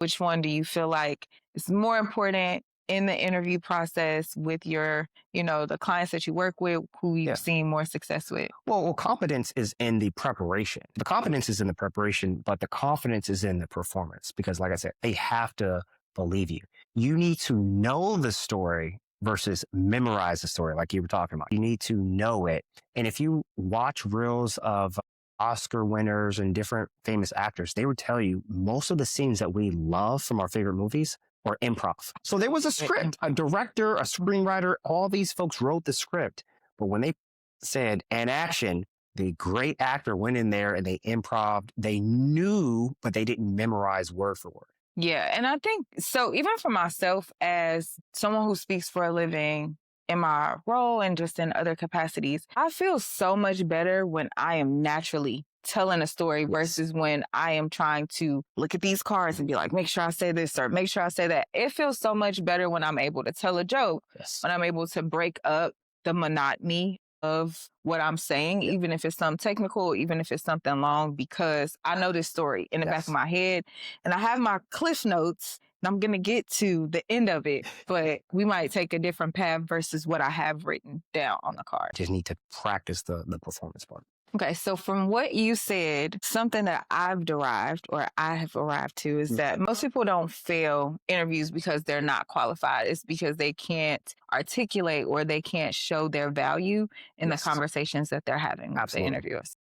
Which one do you feel like is more important in the interview process with your, the clients that you work with, who you've Yeah. seen more success with? Well, competence is in the preparation. The competence is in the preparation, but the confidence is in the performance. Because, like I said, they have to believe you. You need to know the story versus memorize the story, like you were talking about. You need to know it. And if you watch reels of Oscar winners and different famous actors, they would tell you most of the scenes that we love from our favorite movies or improv. So there was a script, a director, a screenwriter, all these folks wrote the script. But when they said, and action, the great actor went in there and they improv. They knew, but they didn't memorize word for word. Yeah. And I think so, even for myself, as someone who speaks for a living in my role and just in other capacities, I feel so much better when I am naturally telling a story versus when I am trying to look at these cards and be like, make sure I say this or make sure I say that. It feels so much better when I'm able to tell a joke, when I'm able to break up the monotony of what I'm saying, even if it's something technical, even if it's something long, because I know this story in the back of my head and I have my cliff notes and I'm going to get to the end of it, but we might take a different path versus what I have written down on the card. Just need to practice the performance part. Okay, so from what you said, something that I've derived or I have arrived to is that most people don't fail interviews because they're not qualified. It's because they can't articulate or they can't show their value in the conversations that they're having with the Absolutely. interviewers.